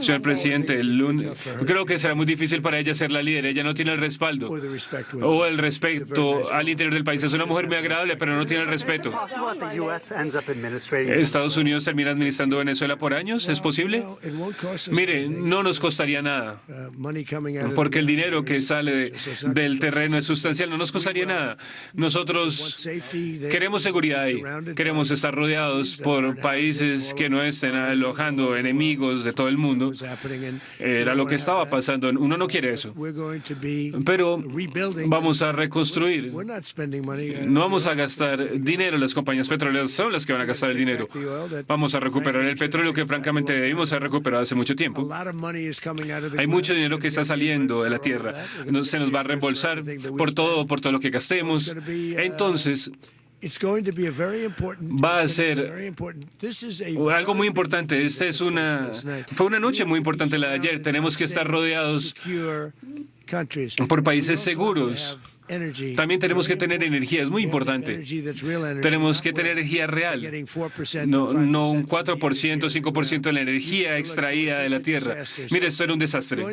Señor presidente, creo que será muy difícil para ella ser la líder. Ella no tiene el respaldo o el respeto al interior del país. Es una mujer muy agradable, pero no tiene el respeto. ¿Estados Unidos termina administrando Venezuela por años? ¿Es posible? Mire, no nos costaría nada, porque el dinero que sale del terreno es sustancial. No nos costaría nada. Nosotros queremos seguridad ahí. Queremos estar rodeados por países que no estén alojando enemigos de todo el mundo. Era lo que estaba pasando. Uno no quiere eso. Pero vamos a reconstruir. No vamos a gastar dinero. Las compañías petroleras son las que van a gastar el dinero. Vamos a recuperar el petróleo que francamente debimos haber recuperado hace mucho tiempo. Hay mucho dinero que está saliendo de la tierra. Se nos va a reembolsar por todo lo que gastemos. Entonces, va a ser algo muy importante. Fue una noche muy importante la de ayer. Tenemos que estar rodeados por países seguros. También tenemos que tener energía, es muy importante. Tenemos que tener energía real, no un 4%, 5% de la energía extraída de la tierra. Mire, esto era un desastre.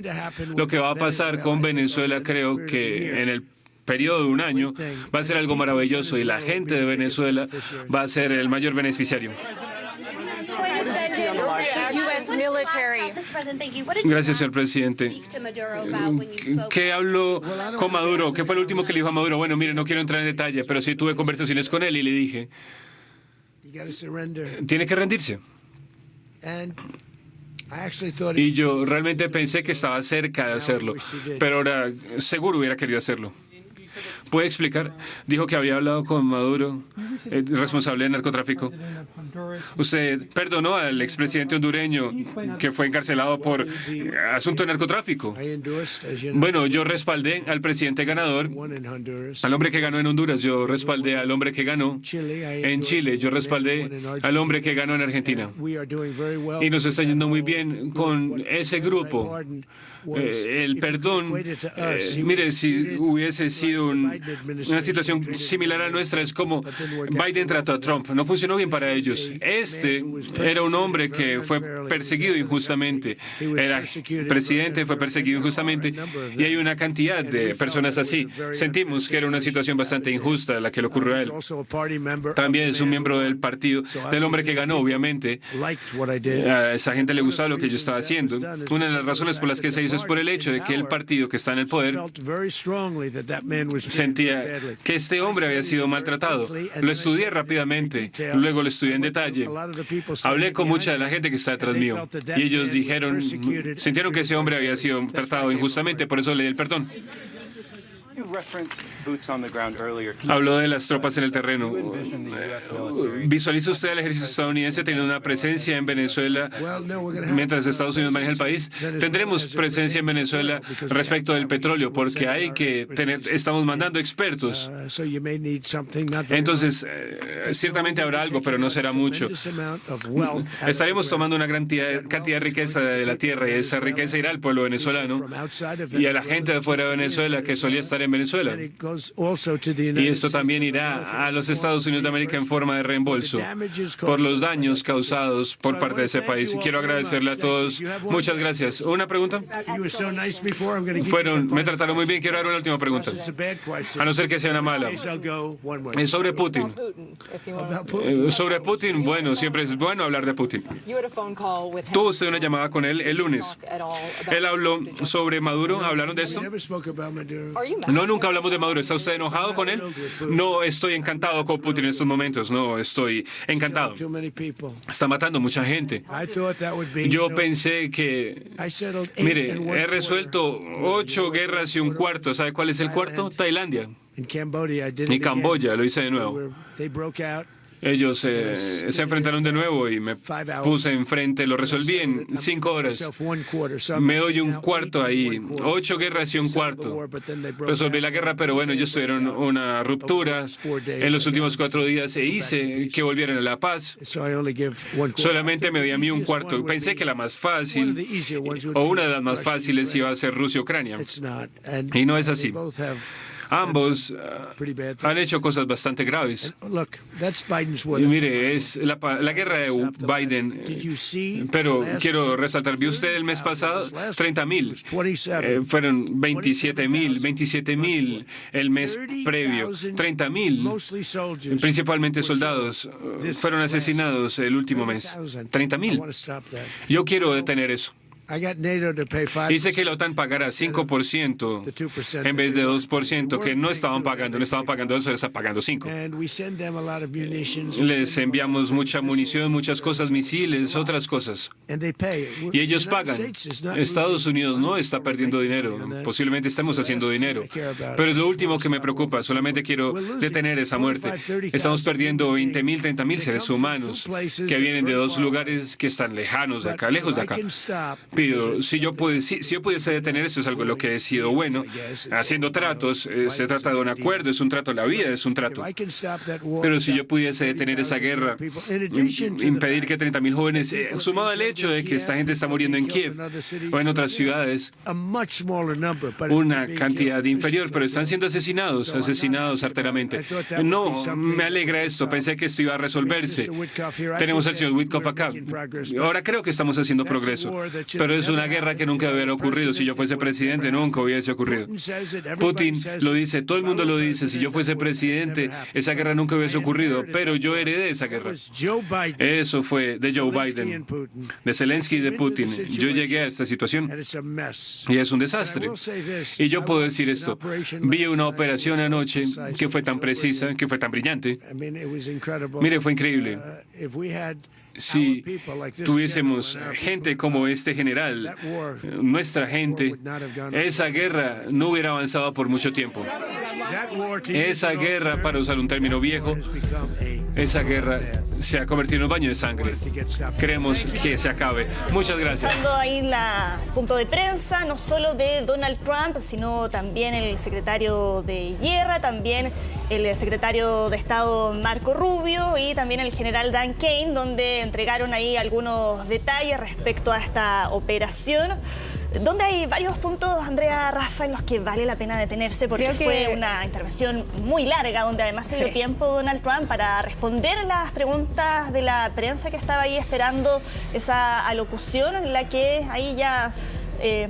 Lo que va a pasar con Venezuela, creo que en el periodo de un año, va a ser algo maravilloso y la gente de Venezuela va a ser el mayor beneficiario. Gracias, señor presidente. ¿Qué habló con Maduro? ¿Qué fue lo último que le dijo a Maduro? Bueno, mire, no quiero entrar en detalle, pero sí tuve conversaciones con él y le dije, tiene que rendirse. Y yo realmente pensé que estaba cerca de hacerlo, pero ahora seguro hubiera querido hacerlo. ¿Puede explicar? Dijo que había hablado con Maduro, responsable de narcotráfico. Usted perdonó al expresidente hondureño que fue encarcelado por asunto de narcotráfico. Bueno, yo respaldé al presidente ganador, al hombre que ganó en Honduras. Yo respaldé al hombre que ganó en Chile. Yo respaldé al hombre que ganó en Argentina. Y nos está yendo muy bien con ese grupo. El perdón, mire, si hubiese sido una situación similar a nuestra, es como Biden trató a Trump. No funcionó bien para ellos. Este era un hombre que fue perseguido injustamente. Era presidente, fue perseguido injustamente. Y hay una cantidad de personas así. Sentimos que era una situación bastante injusta la que le ocurrió a él. También es un miembro del partido, del hombre que ganó, obviamente. A esa gente le gustaba lo que yo estaba haciendo. Una de las razones por las que se hizo es por el hecho de que el partido que está en el poder sentía que este hombre había sido maltratado. Lo estudié rápidamente, luego lo estudié en detalle. Hablé con mucha de la gente que está detrás mío y ellos sintieron que ese hombre había sido tratado injustamente, por eso le di el perdón. Habló de las tropas en el terreno. ¿Visualiza usted al ejército estadounidense teniendo una presencia en Venezuela mientras Estados Unidos maneja el país? Tendremos presencia en Venezuela respecto del petróleo porque estamos mandando expertos. Entonces, ciertamente habrá algo, pero no será mucho. Estaremos tomando una gran cantidad de riqueza de la tierra y esa riqueza irá al pueblo venezolano y a la gente de fuera de Venezuela que solía estar en Venezuela. Y esto también irá a los Estados Unidos de América en forma de reembolso por los daños causados por parte de ese país. Quiero agradecerle a todos. Muchas gracias. ¿Una pregunta? Me trataron muy bien. Quiero dar una última pregunta. A no ser que sea una mala. Es sobre Putin. Sobre Putin, bueno, siempre es bueno hablar de Putin. ¿Tuvo usted una llamada con él el lunes? Él habló sobre Maduro. ¿Hablaron de esto? No, nunca hablamos de Maduro. ¿Está usted enojado con él? No estoy encantado con Putin en estos momentos. No estoy encantado. Está matando mucha gente. Yo pensé que... Mire, he resuelto 8 guerras y un cuarto. ¿Sabe cuál es el cuarto? Tailandia. Y Camboya. Lo hice de nuevo. Ellos se enfrentaron de nuevo y me puse enfrente, lo resolví en 5 horas. Me doy un cuarto ahí, 8 guerras y un cuarto. Resolví la guerra, pero bueno, ellos tuvieron una ruptura en los últimos 4 días e hice que volvieran a la paz. Solamente me doy a mí un cuarto. Pensé que la más fácil, o una de las más fáciles, iba a ser Rusia-Ucrania. Y no es así. Ambos han hecho cosas bastante graves. Y mire, es la guerra de Biden. Pero quiero resaltar, ¿vio usted el mes pasado? 30,000. Fueron 27,000 el mes previo. 30,000, principalmente soldados, fueron asesinados el último mes. 30,000. Yo quiero detener eso. Dice que la OTAN pagará 5% en vez de 2%, que no estaban pagando eso, está pagando 5%. Les enviamos mucha munición, muchas cosas, misiles, otras cosas. Y ellos pagan. Estados Unidos no está perdiendo dinero. Posiblemente estamos haciendo dinero. Pero es lo último que me preocupa. Solamente quiero detener esa muerte. Estamos perdiendo 20,000, 30,000 seres humanos que vienen de dos lugares que están lejanos de acá, lejos de acá. Pido, si yo pudiese detener eso, es algo en lo que he sido bueno. Haciendo tratos, se trata de un acuerdo, es un trato, la vida es un trato. Pero si yo pudiese detener esa guerra, impedir que 30,000 jóvenes, sumado al hecho de que esta gente está muriendo en Kiev o en otras ciudades, una cantidad inferior, pero están siendo asesinados arteramente. No, me alegra esto, pensé que esto iba a resolverse. Tenemos al señor Witkoff acá. Ahora creo que estamos haciendo progreso. Pero es una guerra que nunca hubiera ocurrido. Si yo fuese presidente, nunca hubiese ocurrido. Putin lo dice, todo el mundo lo dice. Si yo fuese presidente, esa guerra nunca hubiese ocurrido. Pero yo heredé esa guerra. Eso fue de Joe Biden, de Zelensky y de Putin. Yo llegué a esta situación y es un desastre. Y yo puedo decir esto. Vi una operación anoche que fue tan precisa, que fue tan brillante. Mire, fue increíble. Si tuviésemos gente como este general, nuestra gente, esa guerra no hubiera avanzado por mucho tiempo. Esa guerra, para usar un término viejo, esa guerra se ha convertido en un baño de sangre. Queremos que se acabe. Muchas gracias. Pasando ahí la punto de prensa, no solo de Donald Trump, sino también el secretario de Guerra, también el secretario de Estado Marco Rubio y también el general Dan Kane, donde entregaron ahí algunos detalles respecto a esta operación, donde hay varios puntos, Andrea, Rafa, en los que vale la pena detenerse, porque fue una intervención muy larga, donde además se dio tiempo Donald Trump para responder las preguntas de la prensa que estaba ahí esperando esa alocución, en la que ahí ya...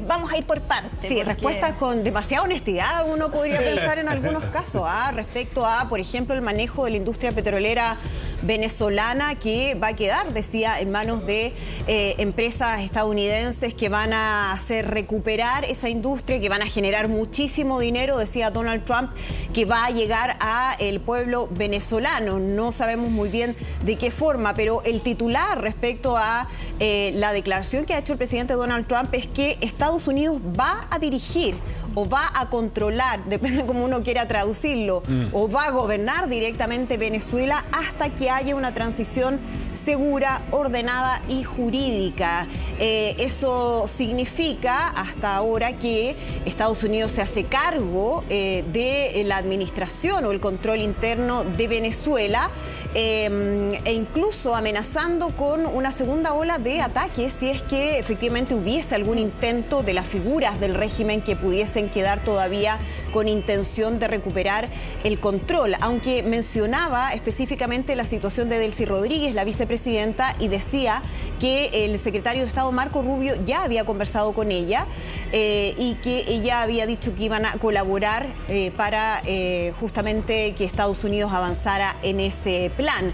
vamos a ir por partes. Sí, respuestas con demasiada honestidad, uno podría pensar en algunos casos, respecto a, por ejemplo, el manejo de la industria petrolera venezolana, que va a quedar, decía, en manos de empresas estadounidenses que van a hacer recuperar esa industria, que van a generar muchísimo dinero, decía Donald Trump, que va a llegar a el pueblo venezolano. No sabemos muy bien de qué forma, pero el titular respecto a la declaración que ha hecho el presidente Donald Trump es que Estados Unidos va a dirigir o va a controlar, depende de cómo uno quiera traducirlo, o va a gobernar directamente Venezuela hasta que haya una transición segura, ordenada y jurídica. Eso significa hasta ahora que Estados Unidos se hace cargo de la administración o el control interno de Venezuela, e incluso amenazando con una segunda ola de ataques si es que efectivamente hubiese algún intento de las figuras del régimen que pudiesen quedar todavía con intención de recuperar el control, aunque mencionaba específicamente la situación de Delcy Rodríguez, la vicepresidenta, y decía que el secretario de Estado Marco Rubio ya había conversado con ella y que ella había dicho que iban a colaborar para justamente que Estados Unidos avanzara en ese plan,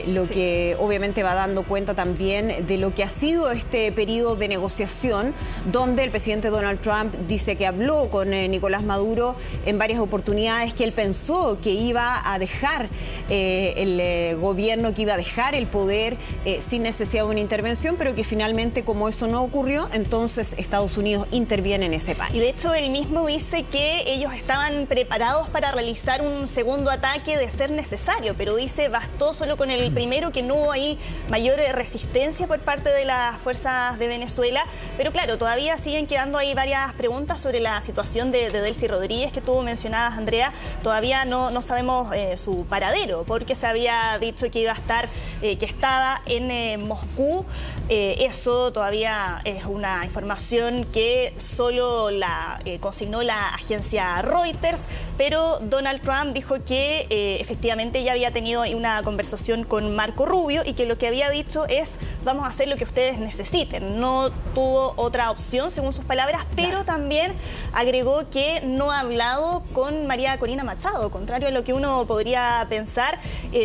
lo que obviamente va dando cuenta también de lo que ha sido este periodo de negociación, donde el presidente Donald Trump dice que habló con Nicolás Maduro en varias oportunidades, que él pensó que iba a dejar el gobierno, que iba a dejar el poder sin necesidad de una intervención, pero que finalmente, como eso no ocurrió, entonces Estados Unidos interviene en ese país. Y de hecho él mismo dice que ellos estaban preparados para realizar un segundo ataque de ser necesario, pero dice bastó solo con el primero, que no hubo ahí mayor resistencia por parte de las fuerzas de Venezuela. Pero claro, todavía siguen quedando ahí varias preguntas sobre la la situación de Delcy Rodríguez que tú mencionabas, Andrea. Todavía no sabemos su paradero, porque se había dicho que iba a estar, que estaba en Moscú. Eso todavía es una información que solo la consignó la agencia Reuters, pero Donald Trump dijo que efectivamente ya había tenido una conversación con Marco Rubio y que lo que había dicho es: vamos a hacer lo que ustedes necesiten. No tuvo otra opción, según sus palabras, pero también agregó que no ha hablado con María Corina Machado, contrario a lo que uno podría pensar,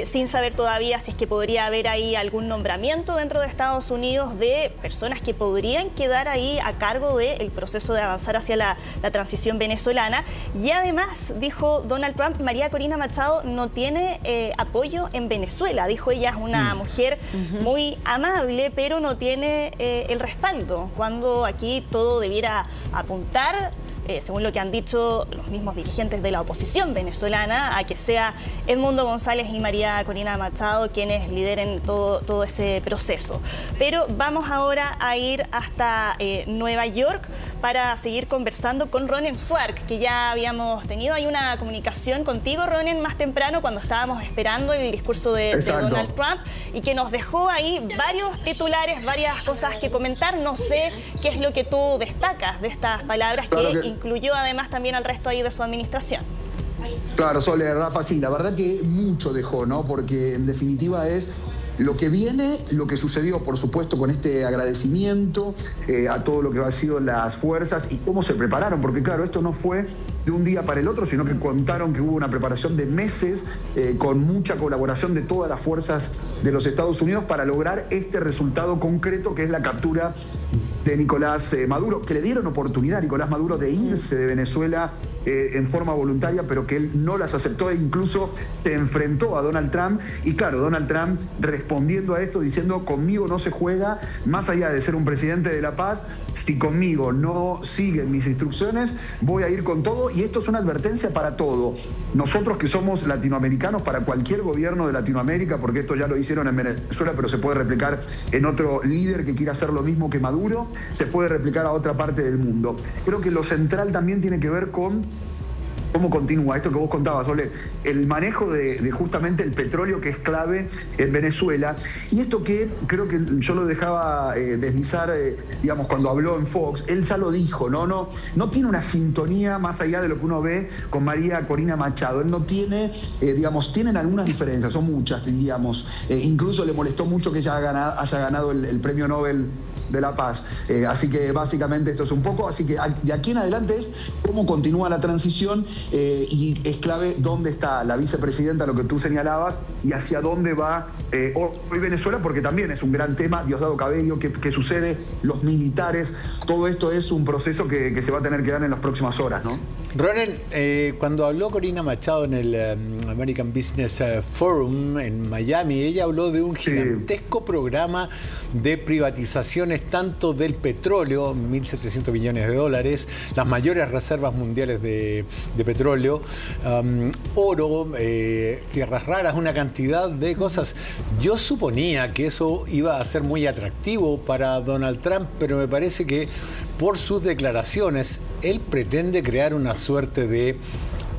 sin saber todavía si es que podría haber ahí algún nombramiento dentro de Estados Unidos de personas que podrían quedar ahí a cargo del proceso de avanzar hacia la transición venezolana. Y además, dijo Donald Trump, María Corina Machado no tiene apoyo en Venezuela. Dijo, ella es una mujer muy amable, pero no tiene el respaldo, cuando aquí todo debiera apuntar, según lo que han dicho los mismos dirigentes de la oposición venezolana, a que sea Edmundo González y María Corina Machado quienes lideren todo ese proceso. Pero vamos ahora a ir hasta Nueva York para seguir conversando con Ronen Swartz, que ya habíamos tenido. Hay una comunicación contigo, Ronen, más temprano cuando estábamos esperando el discurso de Donald Trump, y que nos dejó ahí varios titulares, varias cosas que comentar. No sé qué es lo que tú destacas de estas palabras, que incluyó además también al resto ahí de su administración. Claro, Sole, Rafa, sí, la verdad que mucho dejó, ¿no? Porque en definitiva es lo que viene, lo que sucedió, por supuesto, con este agradecimiento a todo lo que han sido las fuerzas y cómo se prepararon, porque claro, esto no fue de un día para el otro, sino que contaron que hubo una preparación de meses con mucha colaboración de todas las fuerzas de los Estados Unidos para lograr este resultado concreto, que es la captura de Nicolás Maduro, que le dieron oportunidad a Nicolás Maduro de irse de Venezuela en forma voluntaria, pero que él no las aceptó e incluso se enfrentó a Donald Trump. Y claro, Donald Trump respondiendo a esto diciendo: conmigo no se juega, más allá de ser un presidente de la paz, si conmigo no siguen mis instrucciones, voy a ir con todo. Y esto es una advertencia para todo. Nosotros que somos latinoamericanos, para cualquier gobierno de Latinoamérica, porque esto ya lo hicieron en Venezuela, pero se puede replicar en otro líder que quiera hacer lo mismo que Maduro, se puede replicar a otra parte del mundo. Creo que lo central también tiene que ver con cómo continúa esto que vos contabas, Ole, el manejo de justamente el petróleo, que es clave en Venezuela. Y esto que creo que yo lo dejaba deslizar, digamos, cuando habló en Fox, él ya lo dijo, no tiene una sintonía más allá de lo que uno ve con María Corina Machado. Él no tiene, digamos, tienen algunas diferencias, son muchas, diríamos. Incluso le molestó mucho que ella haya ganado el premio Nobel de la Paz. Así que básicamente esto es un poco, así que de aquí en adelante es cómo continúa la transición y es clave dónde está la vicepresidenta, lo que tú señalabas, y hacia dónde va hoy Venezuela, porque también es un gran tema. Diosdado Cabello, ¿qué sucede? Los militares, todo esto es un proceso que se va a tener que dar en las próximas horas, ¿no? Ronen, cuando habló Corina Machado en el American Business Forum en Miami, ella habló de un gigantesco programa de privatizaciones tanto del petróleo, 1.700 millones de dólares, las mayores reservas mundiales de petróleo, oro, tierras raras, una cantidad de cosas. Yo suponía que eso iba a ser muy atractivo para Donald Trump, pero me parece que por sus declaraciones él pretende crear una suerte de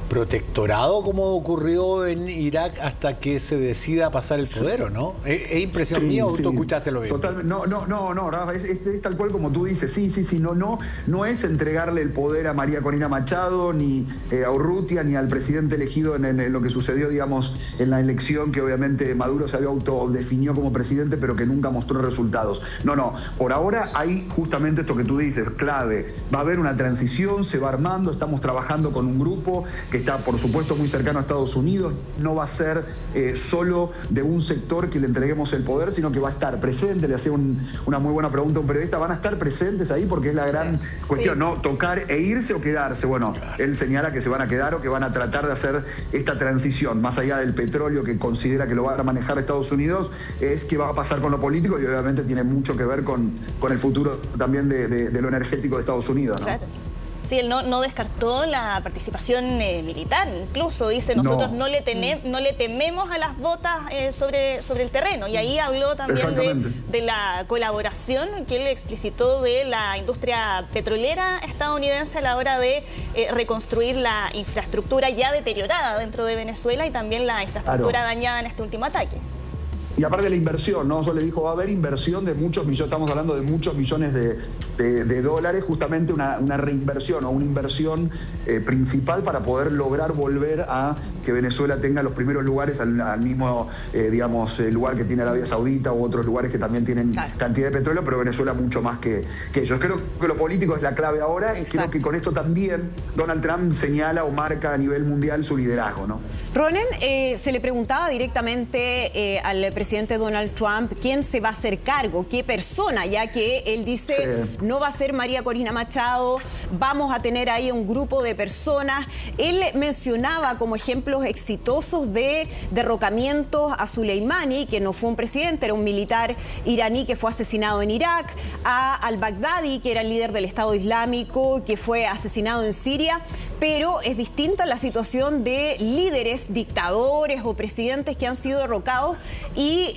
protectorado, como ocurrió en Irak, hasta que se decida pasar el poder, ¿o no? ¿Es impresión mía o tú escuchaste lo mismo? Total, no, Rafa, es tal cual como tú dices. Sí, no es entregarle el poder a María Corina Machado, ni a Urrutia, ni al presidente elegido en lo que sucedió, digamos, en la elección, que obviamente Maduro se había autodefinido como presidente, pero que nunca mostró resultados. No, por ahora hay justamente esto que tú dices, clave. Va a haber una transición, se va armando, estamos trabajando con un grupo que está, por supuesto, muy cercano a Estados Unidos. No va a ser solo de un sector que le entreguemos el poder, sino que va a estar presente. Le hacía una muy buena pregunta a un periodista. ¿Van a estar presentes ahí? Porque es la gran cuestión, ¿no? Tocar e irse o quedarse. Bueno, él señala que se van a quedar o que van a tratar de hacer esta transición, más allá del petróleo que considera que lo va a manejar Estados Unidos, es que va a pasar con lo político, y obviamente tiene mucho que ver con el futuro también de lo energético de Estados Unidos, ¿no? Claro. Sí, él no descartó la participación militar, incluso dice, nosotros no le tememos a las botas sobre el terreno, y ahí habló también de la colaboración que él explicitó de la industria petrolera estadounidense a la hora de reconstruir la infraestructura ya deteriorada dentro de Venezuela y también la infraestructura dañada en este último ataque. Y aparte de la inversión, ¿no? Yo le dijo, va a haber inversión de muchos millones, estamos hablando de muchos millones de dólares, justamente una reinversión o una inversión principal para poder lograr volver a que Venezuela tenga los primeros lugares al mismo, digamos, lugar que tiene Arabia Saudita u otros lugares que también tienen cantidad de petróleo, pero Venezuela mucho más que ellos. Creo que lo político es la clave ahora y creo que con esto también Donald Trump señala o marca a nivel mundial su liderazgo, ¿no? Ronen, se le preguntaba directamente al presidente Donald Trump quién se va a hacer cargo, qué persona, ya que él dice no va a ser María Corina Machado, vamos a tener ahí un grupo de personas. Él mencionaba como ejemplos exitosos de derrocamientos a Soleimani, que no fue un presidente, era un militar iraní que fue asesinado en Irak, a al-Baghdadi, que era el líder del Estado Islámico, que fue asesinado en Siria, pero es distinta la situación de líderes, dictadores o presidentes que han sido derrocados y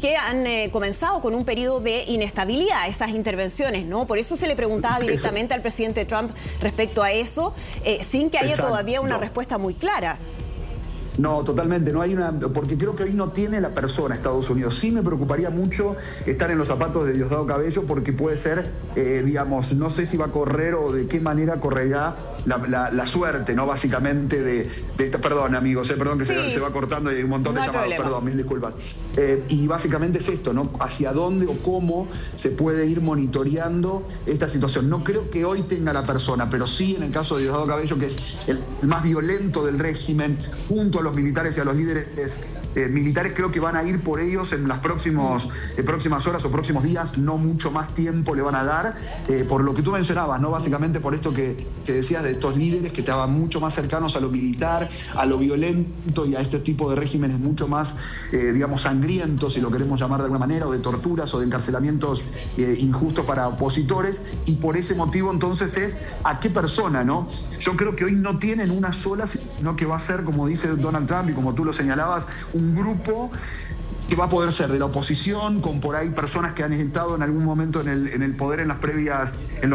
que han comenzado con un periodo de inestabilidad, esas intervenciones, ¿no? Por eso se le preguntaba directamente al presidente Trump respecto a eso, sin que haya todavía una respuesta muy clara. No, totalmente, no hay una, porque creo que hoy no tiene la persona Estados Unidos. Sí me preocuparía mucho estar en los zapatos de Diosdado Cabello, porque puede ser, digamos, no sé si va a correr o de qué manera correrá la suerte, ¿no? Básicamente perdón, amigos, perdón que se va cortando y hay un montón de llamados, perdón, mil disculpas. Y básicamente es esto, ¿no? Hacia dónde o cómo se puede ir monitoreando esta situación. No creo que hoy tenga la persona, pero sí en el caso de Diosdado Cabello, que es el más violento del régimen, junto a los militares y a los líderes militares, creo que van a ir por ellos en las próximas horas o próximos días, no mucho más tiempo le van a dar, por lo que tú mencionabas, ¿no? Básicamente por esto que decías de estos líderes que estaban mucho más cercanos a lo militar, a lo violento y a este tipo de regímenes mucho más, digamos, sangrientos, si lo queremos llamar de alguna manera, o de torturas o de encarcelamientos injustos para opositores, y por ese motivo entonces es a qué persona, ¿no? Yo creo que hoy no tienen una sola, sino que va a ser, como dice Donald Trump y como tú lo señalabas, un grupo que va a poder ser de la oposición, con por ahí personas que han estado en algún momento en el poder en los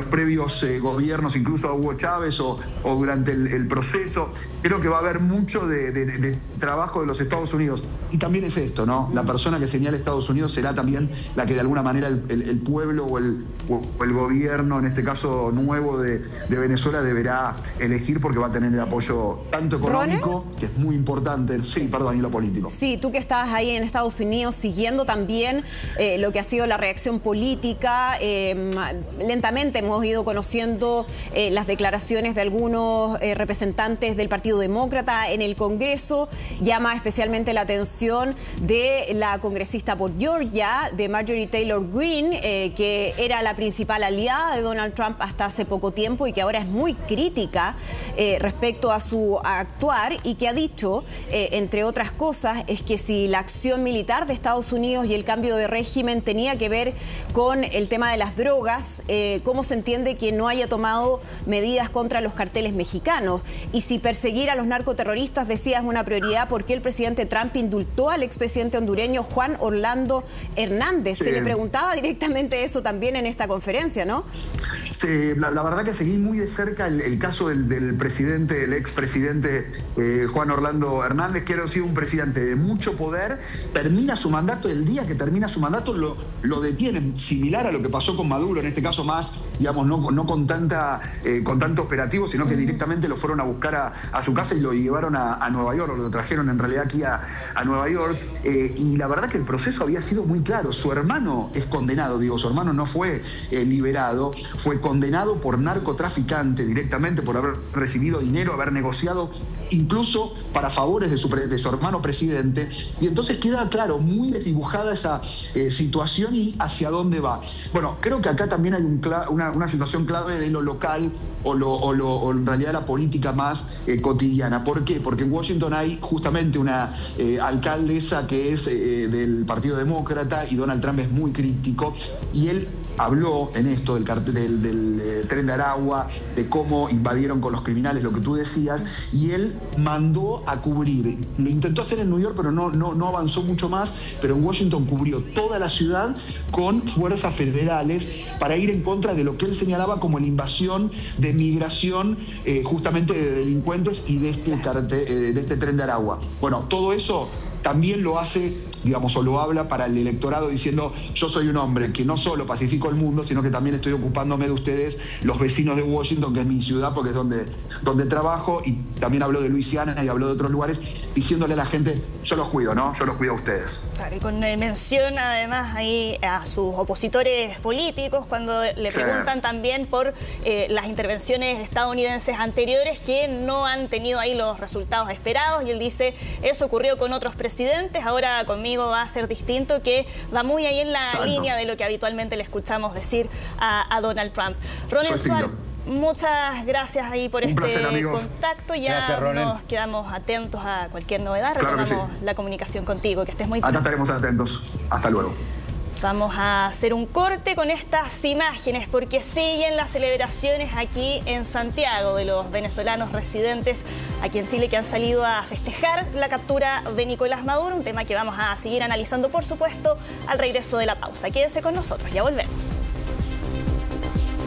previos gobiernos, incluso a Hugo Chávez o durante el proceso. Creo que va a haber mucho de trabajo de los Estados Unidos. Y también es esto, ¿no? La persona que señala Estados Unidos será también la que de alguna manera el pueblo o el gobierno, en este caso nuevo de Venezuela, deberá elegir, porque va a tener el apoyo tanto económico, que es muy importante, y lo político. Sí, tú que estás ahí en Estados Unidos siguiendo también lo que ha sido la reacción política, lentamente hemos ido conociendo las declaraciones de algunos representantes del Partido Demócrata en el Congreso. Llama especialmente la atención de la congresista por Georgia, de Marjorie Taylor Greene, que era la principal aliada de Donald Trump hasta hace poco tiempo y que ahora es muy crítica respecto a su actuar, y que ha dicho, entre otras cosas, es que si la acción militar de Estados Unidos y el cambio de régimen tenía que ver con el tema de las drogas, ¿cómo se entiende que no haya tomado medidas contra los carteles mexicanos? Y si perseguir a los narcoterroristas, decía, es una prioridad, ¿por qué el presidente Trump indultó al expresidente hondureño Juan Orlando Hernández? Sí. Se le preguntaba directamente eso también en esta conferencia, ¿no? Sí, la verdad que seguí muy de cerca el caso del presidente, el expresidente Juan Orlando Hernández, que ha sido un presidente de mucho poder. Termina su mandato, el día que termina su mandato lo detienen, similar a lo que pasó con Maduro, en este caso más, digamos, no con tanto operativo, sino que directamente lo fueron a buscar a su casa y lo llevaron a Nueva York, o lo trajeron en realidad aquí a Nueva York, y la verdad que el proceso había sido muy claro. Su hermano es condenado, su hermano no fue liberado, fue condenado por narcotraficante directamente, por haber recibido dinero, haber negociado incluso para favores de su hermano presidente, y entonces queda claro, muy desdibujada esa situación y hacia dónde va. Bueno, creo que acá también hay una situación clave de lo local o en realidad la política más cotidiana. ¿Por qué? Porque en Washington hay justamente una alcaldesa que es del Partido Demócrata, y Donald Trump es muy crítico, y él habló en esto del tren de Aragua, de cómo invadieron con los criminales, lo que tú decías, y él mandó a cubrir. Lo intentó hacer en New York, pero no avanzó mucho más, pero en Washington cubrió toda la ciudad con fuerzas federales para ir en contra de lo que él señalaba como la invasión de migración, justamente de delincuentes y de este tren de Aragua. Bueno, todo eso también lo hace, digamos, o lo habla para el electorado diciendo: yo soy un hombre que no solo pacifico el mundo, sino que también estoy ocupándome de ustedes, los vecinos de Washington, que es mi ciudad, porque es donde trabajo. Y también habló de Luisiana y habló de otros lugares, diciéndole a la gente: yo los cuido, ¿no? Yo los cuido a ustedes. Claro, y con mención además ahí a sus opositores políticos, cuando le preguntan también por las intervenciones estadounidenses anteriores que no han tenido ahí los resultados esperados, y él dice: eso ocurrió con otros presidentes, ahora conmigo va a ser distinto, que va muy ahí en la línea de lo que habitualmente le escuchamos decir a Donald Trump. Ronen Suárez, muchas gracias ahí por placer, amigos. Contacto. Ya gracias, nos quedamos atentos a cualquier novedad. Claro, retomamos la comunicación contigo. Que estés muy bien. Acá estaremos atentos. Hasta luego. Vamos a hacer un corte con estas imágenes porque siguen las celebraciones aquí en Santiago de los venezolanos residentes aquí en Chile que han salido a festejar la captura de Nicolás Maduro, un tema que vamos a seguir analizando, por supuesto, al regreso de la pausa. Quédense con nosotros, ya volvemos.